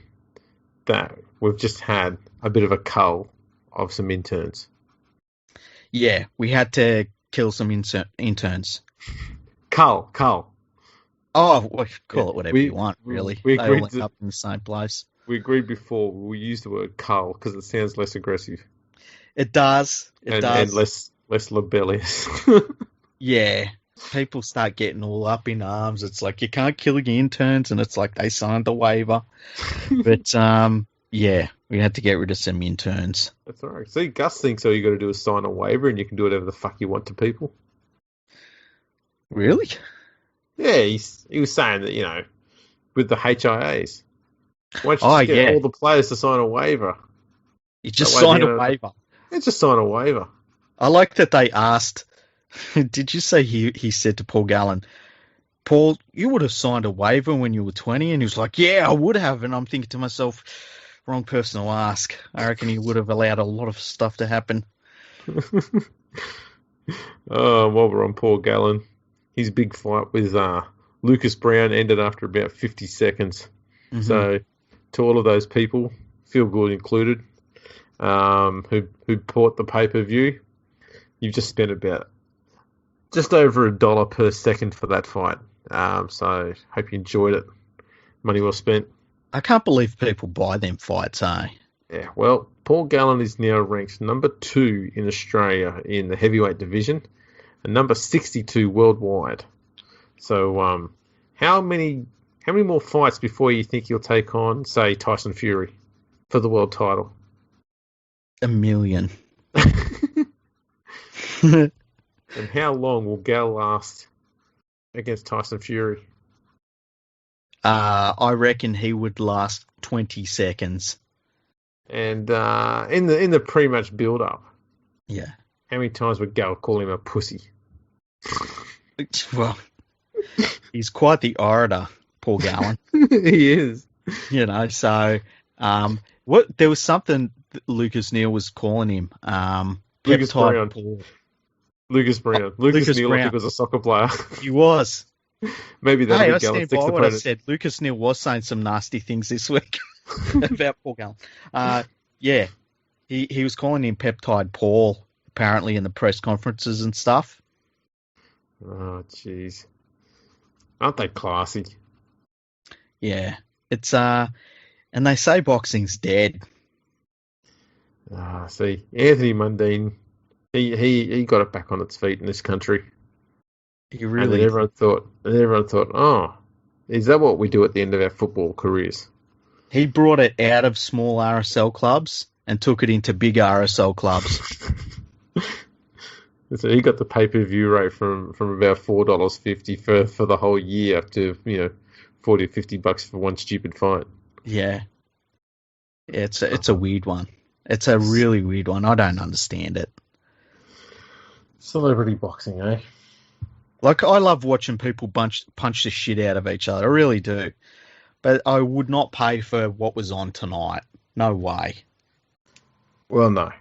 that we've just had a bit of a cull of some interns. Yeah, we had to kill some interns. Cull. Oh, well, call it whatever you want, really. They all end up in the same place. We agreed before we use the word cull because it sounds less aggressive. It does. And less libellous. Yeah. People start getting all up in arms. It's like, you can't kill your interns, and it's like they signed a waiver. But, yeah, we had to get rid of some interns. That's all right. See, Gus thinks all you got to do is sign a waiver and you can do whatever the fuck you want to people. Really? Yeah, he was saying that, with the HIAs. Why don't you get all the players to sign a waiver? You just signed a waiver. Yeah, just sign a waiver. I like that they asked, did you say he said to Paul Gallen, Paul, you would have signed a waiver when you were 20? And he was like, yeah, I would have. And I'm thinking to myself, wrong person to ask. I reckon he would have allowed a lot of stuff to happen. While we're on Paul Gallen, his big fight with Lucas Brown ended after about 50 seconds. Mm-hmm. So, to all of those people, Feel Good included, who bought the pay-per-view, you've just spent about just over $1 per second for that fight. So, hope you enjoyed it. Money well spent. I can't believe people buy them fights, eh? Yeah, well, Paul Gallen is now ranked number 2 in Australia in the heavyweight division and number 62 worldwide. So, how many more fights before you think you'll take on, say, Tyson Fury for the world title? 1 million. And how long will Gal last against Tyson Fury? I reckon he would last 20 seconds. And in the pre-match build-up, yeah, How many times would Gal call him a pussy? Well, he's quite the orator, Paul Gallen. He is. So what there was something that Lucas Neal was calling him. Lucas Peptide Brown. Paul. Lucas Brown. Lucas Lucas Neal, I Brown. think, was a soccer player. He was. Maybe that'll Hey, be I Gallen's stand by next what I opponent. said. Lucas Neal was saying some nasty things this week about Paul Gallen. Yeah, he was calling him Peptide Paul apparently in the press conferences and stuff. Oh, jeez. Aren't they classy? Yeah, it's and they say boxing's dead. See, Anthony Mundine, he got it back on its feet in this country. He And really then everyone thought, oh, is that what we do at the end of our football careers? he brought it out of small RSL clubs and took it into big RSL clubs. So he got the pay-per-view rate from about $4.50 for the whole year up to, $40 or $50 for one stupid fight. Yeah, it's a weird one. It's a really weird one. I don't understand it. Celebrity boxing, eh? Like, I love watching people punch the shit out of each other. I really do. But I would not pay for what was on tonight. No way. Well, no.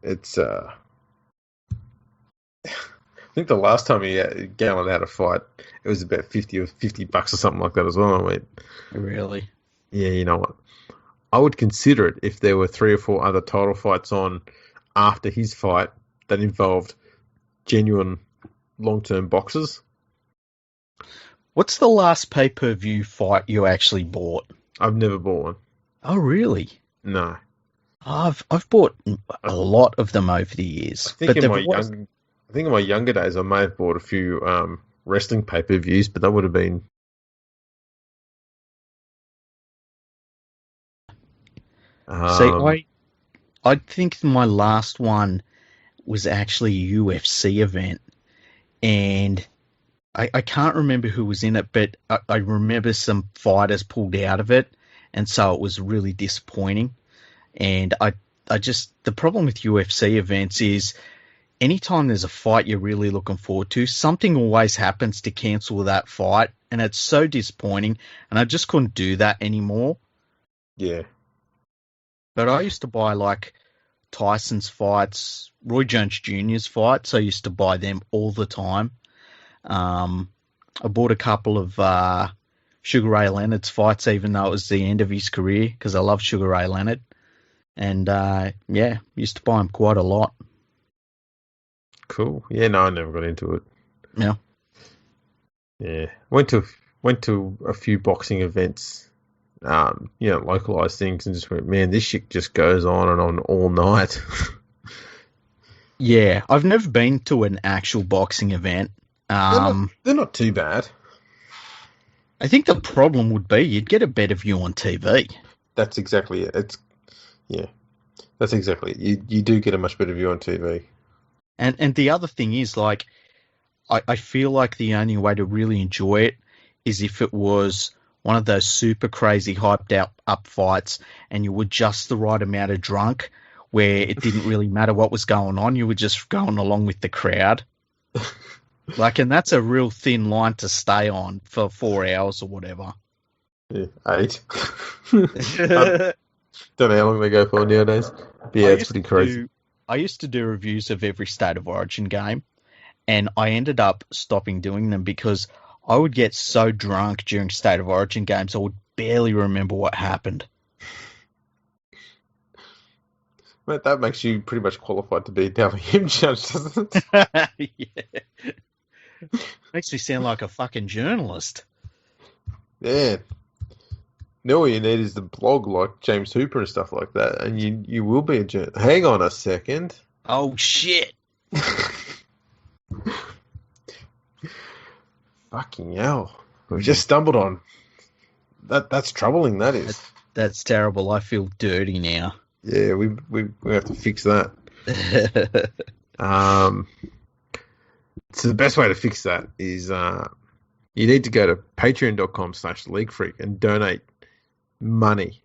It's, I think the last time Gallen had a fight, it was about $50 or something like that as well. I went, Really? yeah, you know what? I would consider it if there were 3 or 4 other title fights on after his fight that involved genuine long-term boxers. What's the last pay-per-view fight you actually bought? I've never bought one. Oh, really? No. I've bought a lot of them over the years. I think in my younger days, I may have bought a few wrestling pay-per-views, but that would have been. See, I think my last one was actually a UFC event, and I can't remember who was in it, but I remember some fighters pulled out of it, and so it was really disappointing. And the problem with UFC events is anytime there's a fight you're really looking forward to, something always happens to cancel that fight, and it's so disappointing, and I just couldn't do that anymore. Yeah. But I used to buy, like, Tyson's fights, Roy Jones Jr.'s fights. I used to buy them all the time. I bought a couple of Sugar Ray Leonard's fights, even though it was the end of his career, because I love Sugar Ray Leonard. And, used to buy him quite a lot. Cool. Yeah, no, I never got into it. Yeah. Yeah. Went to a few boxing events, localized things, and just went, man, this shit just goes on and on all night. Yeah, I've never been to an actual boxing event. They're not too bad. I think the problem would be you'd get a better view on TV. That's exactly it. That's exactly it. You do get a much better view on TV. And the other thing is, like, I feel like the only way to really enjoy it is if it was one of those super crazy hyped up fights and you were just the right amount of drunk where it didn't really matter what was going on. You were just going along with the crowd. Like, and that's a real thin line to stay on for 4 hours or whatever. Yeah, 8. Don't know how long they go for nowadays. But yeah, it's pretty crazy. I used to do reviews of every State of Origin game, and I ended up stopping doing them because I would get so drunk during State of Origin games I would barely remember what happened. Mate, that makes you pretty much qualified to be a WM judge, doesn't it? Yeah. Makes me sound like a fucking journalist. Yeah. Now all you need is the blog like James Hooper and stuff like that, and you will be a journalist. Hang on a second. Oh, shit. Fucking hell. We've just stumbled on. That's troubling, that is. That's terrible. I feel dirty now. Yeah, we have to fix that. So the best way to fix that is you need to go to patreon.com/leaguefreak and donate money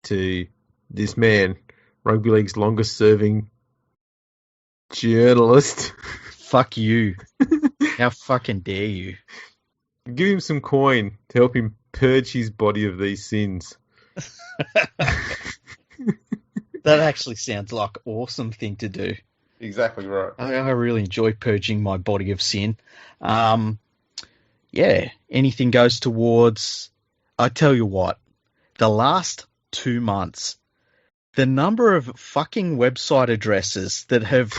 to this man, rugby league's longest serving journalist. Fuck you. How fucking dare you? Give him some coin to help him purge his body of these sins. That actually sounds like an awesome thing to do. Exactly right. I really enjoy purging my body of sin. Yeah, anything goes towards... I tell you what, the last 2 months, the number of fucking website addresses that have,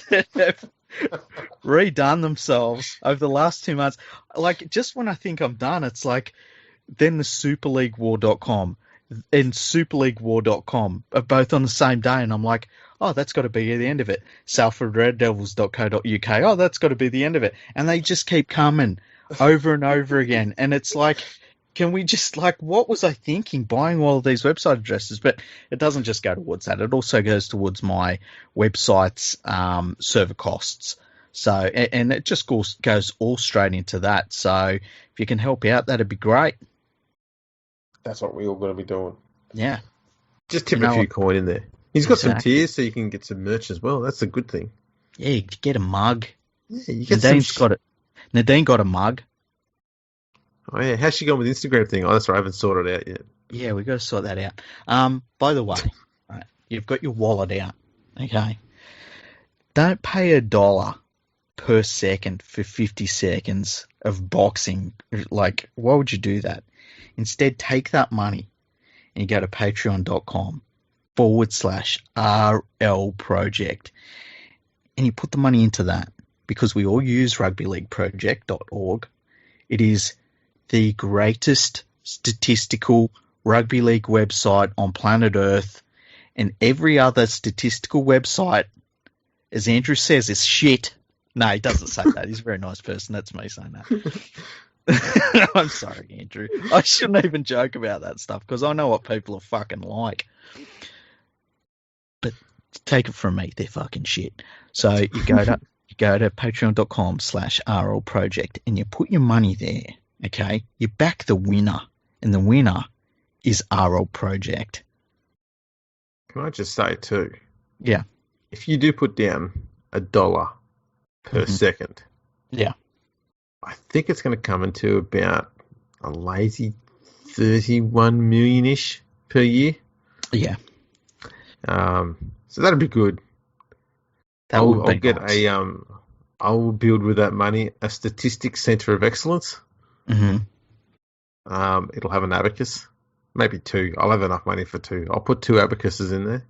that have redone themselves over the last 2 months, like, just when I think I'm done, it's like, then the superleaguewar.com and superleaguewar.com are both on the same day, and I'm like, oh, that's got to be the end of it. salfordreddevils.co.uk, oh, that's got to be the end of it. And they just keep coming over and over again, and it's like, can we just, like, what was I thinking buying all of these website addresses? But it doesn't just go towards that. It also goes towards my website's server costs. So, and it just goes all straight into that. So if you can help out, that'd be great. That's what we all got to be doing. Yeah. Just tip a few coin in there. He's got some tiers, so you can get some merch as well. That's a good thing. Yeah, you get a mug. Yeah, you get Nadine got a mug. Oh yeah, how's she going with the Instagram thing? Oh, that's right, I haven't sorted it out yet. Yeah, we got to sort that out. By the way, right, you've got your wallet out, okay? Don't pay $1 per second for 50 seconds of boxing. Like, why would you do that? Instead, take that money and you go to patreon.com/RL Project and you put the money into that, because we all use rugbyleagueproject.org. It is the greatest statistical rugby league website on planet Earth, and every other statistical website, as Andrew says, is shit. No, he doesn't say that. He's a very nice person. That's me saying that. I'm sorry, Andrew. I shouldn't even joke about that stuff because I know what people are fucking like. But take it from me, they're fucking shit. So you go to patreon.com/RL Project and you put your money there. Okay, you back the winner, and the winner is RL Project. Can I just say too? Yeah. If you do put down $1 per second, yeah, I think it's going to come into about a lazy 31 million-ish per year. Yeah. So that'd be good. I'll get nice. I'll build with that money a statistics center of excellence. Mm-hmm. It'll have an abacus, maybe 2. I'll have enough money for 2. I'll put 2 abacuses in there.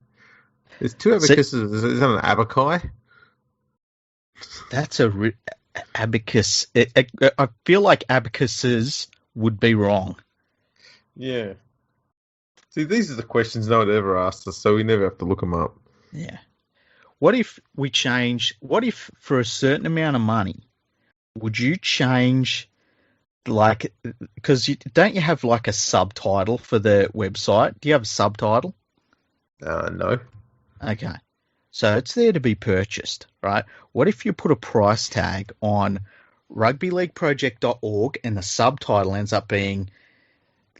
There's 2 abacuses. Is that an abaci? That's abacus. I feel like abacuses would be wrong. Yeah. See, these are the questions no one ever asked us, so we never have to look them up. Yeah. What if for a certain amount of money, would you change, like, because don't you have like a subtitle for the website? Do you have a subtitle? No. Okay. So it's there to be purchased, right? What if you put a price tag on rugbyleagueproject.org and the subtitle ends up being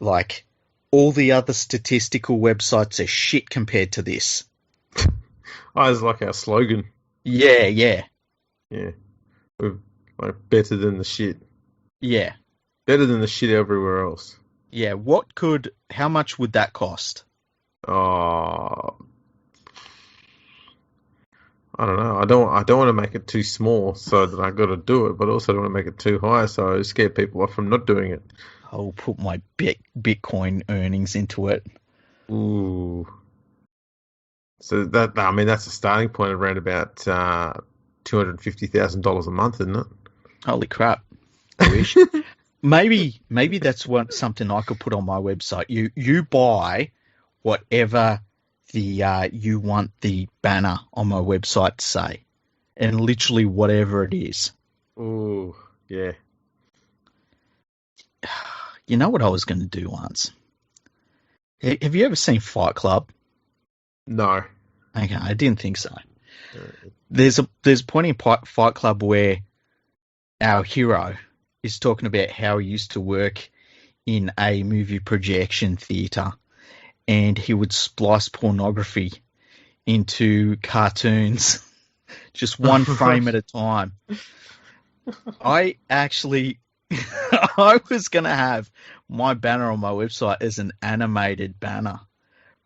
like, all the other statistical websites are shit compared to this? Oh, it's like our slogan. Yeah. Yeah. We're like better than the shit. Yeah. Better than the shit everywhere else. Yeah. How much would that cost? Oh, I don't know. I don't want to make it too small so that I got to do it, but also don't want to make it too high so I scare people off from not doing it. I'll put my Bitcoin earnings into it. Ooh. So that's a starting point around about $250,000 a month, isn't it? Holy crap! I wish. maybe that's something I could put on my website. You buy whatever you want the banner on my website to say, and literally whatever it is. Ooh, yeah. You know what I was going to do once? Have you ever seen Fight Club? No. Okay, I didn't think so. There's a point in Fight Club where our hero is talking about how he used to work in a movie projection theatre, and he would splice pornography into cartoons, just one frame at a time. I actually, I was going to have my banner on my website as an animated banner,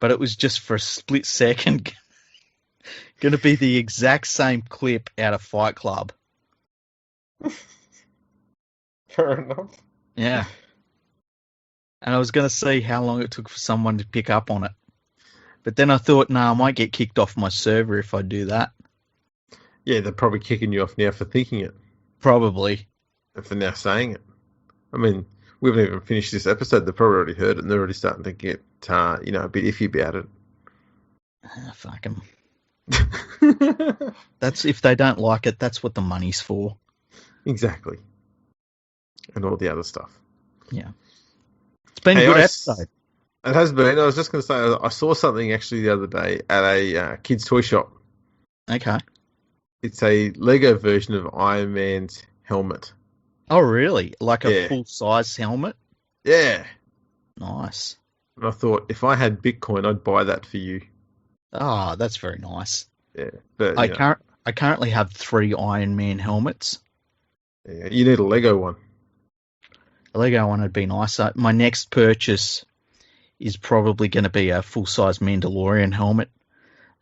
but it was just for a split second going to be the exact same clip out of Fight Club. Fair enough. Yeah. And I was going to see how long it took for someone to pick up on it. But then I thought, I might get kicked off my server if I do that. Yeah, they're probably kicking you off now for thinking it. Probably. And for now saying it. I mean, we haven't even finished this episode. They've probably already heard it and they're already starting to get, a bit iffy about it. Fuck them. That's if they don't like it, that's what the money's for. Exactly. And all the other stuff. Yeah. It's been a good episode. It has been. I was just going to say, I saw something actually the other day at a kid's toy shop. Okay. It's a Lego version of Iron Man's helmet. Oh, really? Like a full-size helmet? Yeah. Nice. And I thought, if I had Bitcoin, I'd buy that for you. Oh, that's very nice. Yeah. But I currently have 3 Iron Man helmets. Yeah, you need a Lego one. A Lego one would be nice. My next purchase is probably going to be a full-size Mandalorian helmet.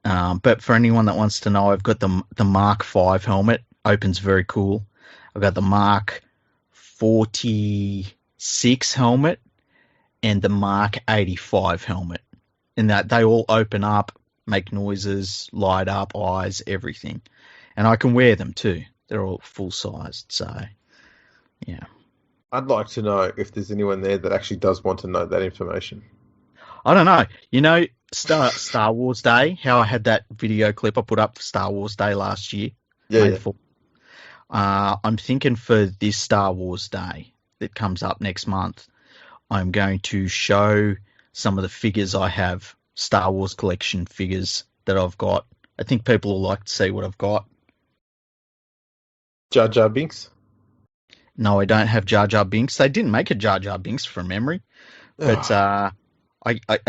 But for anyone that wants to know, I've got the Mark 5 helmet. Opens very cool. I've got the Mark 46 helmet and the Mark 85 helmet. And that they all open up, make noises, light up, eyes, everything. And I can wear them too. They're all full-sized. So, yeah. I'd like to know if there's anyone there that actually does want to know that information. I don't know. You know, Star Wars Day, how I had that video clip I put up for Star Wars Day last year? Yeah. I'm thinking for this Star Wars Day that comes up next month, I'm going to show some of the figures I have, Star Wars collection figures that I've got. I think people will like to see what I've got. Jar Jar Binks? No, I don't have Jar Jar Binks. They didn't make a Jar Jar Binks from memory. But I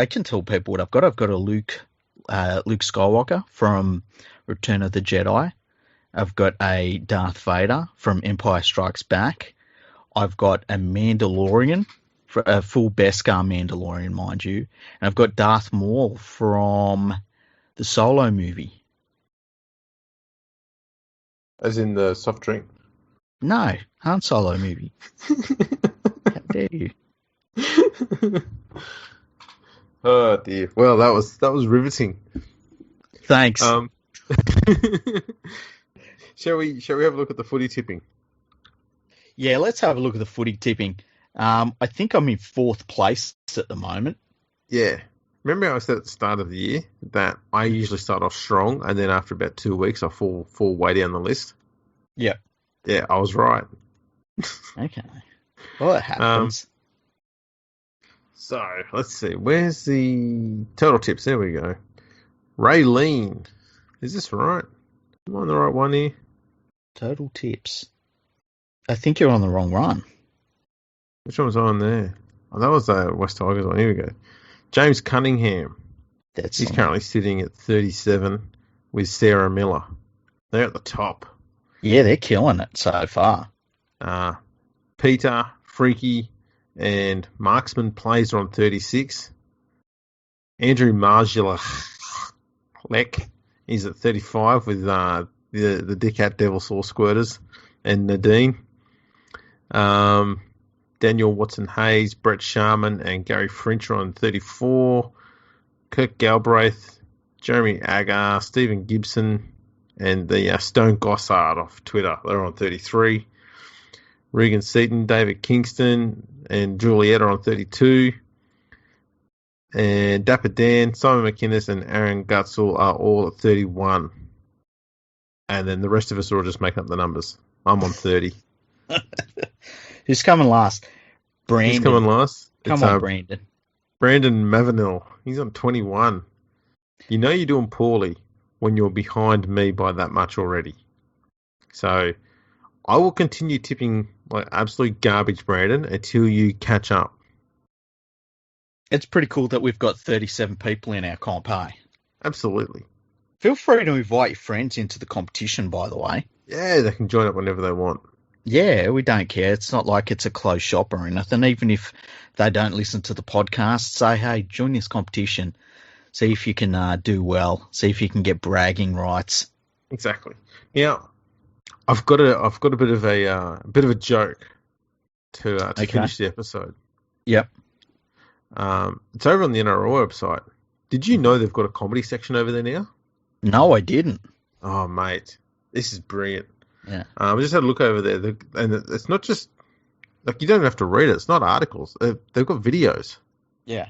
can tell people what I've got. I've got a Luke Skywalker from Return of the Jedi. I've got a Darth Vader from Empire Strikes Back. I've got a Mandalorian, a full Beskar Mandalorian, mind you. And I've got Darth Maul from the Solo movie. As in the soft drink? No, Han Solo movie. How dare you? Oh dear. Well, that was riveting. Thanks. Shall we have a look at the footy tipping? Yeah, let's have a look at the footy tipping. I think I'm in 4th place at the moment. Yeah. Remember how I said at the start of the year that I usually start off strong and then after about 2 weeks I fall way down the list? Yeah. Yeah, I was right. Okay. Well, it happens. So, let's see. Where's the total tips? There we go. Raylene. Is this right? Am I on the right one here? Total tips. I think you're on the wrong one. Which one was I on there? Oh, that was the West Tigers one. Here we go. James Cunningham. He's currently sitting at 37 with Sarah Miller. They're at the top. Yeah, they're killing it so far. Peter, Freaky, and Marksman Plays are on 36. Andrew Margulek, he's at 35 with the Dickhat Devil Saw Squirters and Nadine. Daniel Watson-Hayes, Brett Sharman, and Gary French are on 34. Kirk Galbraith, Jeremy Agar, Stephen Gibson, and the Stone Gossard off Twitter. They're on 33. Regan Seaton, David Kingston, and Juliet are on 32. And Dapper Dan, Simon McInnes, and Aaron Gutzel are all at 31. And then the rest of us are all just making up the numbers. I'm on 30. Who's coming last? Brandon. He's coming last. Come on, Brandon. Brandon Mavanil. He's on 21. You know you're doing poorly when you're behind me by that much already. So I will continue tipping like absolute garbage, Brandon, until you catch up. It's pretty cool that we've got 37 people in our comp, hey? Absolutely. Feel free to invite your friends into the competition, by the way. Yeah, they can join up whenever they want. Yeah, we don't care. It's not like it's a closed shop or anything. Even if they don't listen to the podcast, say, hey, join this competition. See if you can do well. See if you can get bragging rights. Exactly. Now, I've got a bit of a joke to Okay. finish the episode. Yep. It's over on the NRL website. Did you know they've got a comedy section over there now? No, I didn't. Oh, mate, this is brilliant. Yeah. I just had a look over there, and it's not just like you don't have to read it. It's not articles. They've got videos. Yeah.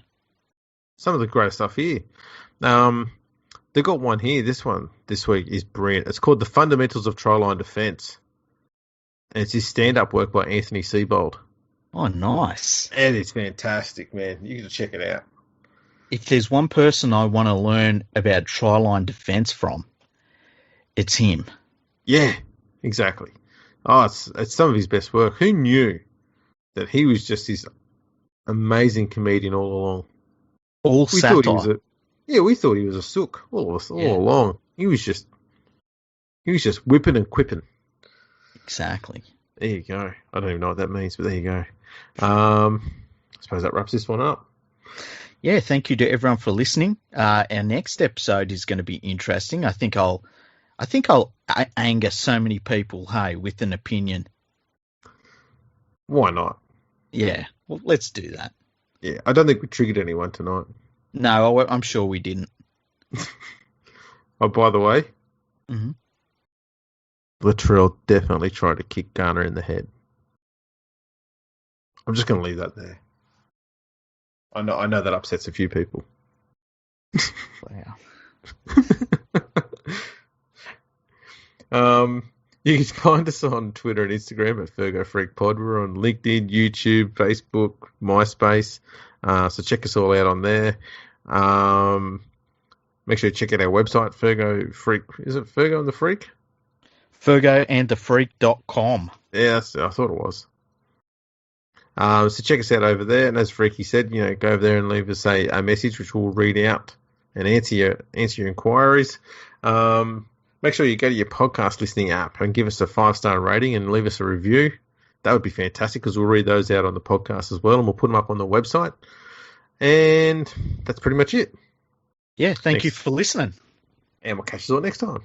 Some of the greatest stuff here. They've got one here. This one this week is brilliant. It's called The Fundamentals of Try Line Defence. And it's his stand-up work by Anthony Seibold. Oh, nice. And it's fantastic, man. You can check it out. If there's one person I want to learn about try line defence from, it's him. Yeah, exactly. Oh, it's some of his best work. Who knew that he was just this amazing comedian all along? All We satire. thought we thought he was a sook all along. He was just whipping and quipping. Exactly. There you go. I don't even know what that means, but there you go. I suppose that wraps this one up. Yeah, thank you to everyone for listening. Our next episode is going to be interesting. I think I'll anger so many people, hey, with an opinion. Why not? Yeah, well, let's do that. Yeah, I don't think we triggered anyone tonight. No, I'm sure we didn't. Oh, by the way, Mm-hmm. Latrell definitely tried to kick Garner in the head. I'm just going to leave that there. I know that upsets a few people. Wow. You can find us on Twitter and Instagram at Fergo Freak Pod. We're on LinkedIn, YouTube, Facebook, MySpace. So check us all out on there. Make sure you check out our website, Fergo Freak. Is it Fergo and the Freak? FergoandTheFreak.com. Yeah, I thought it was. So check us out over there. And as Freaky said, go over there and leave us a message, which we'll read out and answer your inquiries. Make sure you go to your podcast listening app and give us a 5-star rating and leave us a review. That would be fantastic because we'll read those out on the podcast as well, and we'll put them up on the website. And that's pretty much it. Yeah, thank you for listening. And we'll catch you all next time.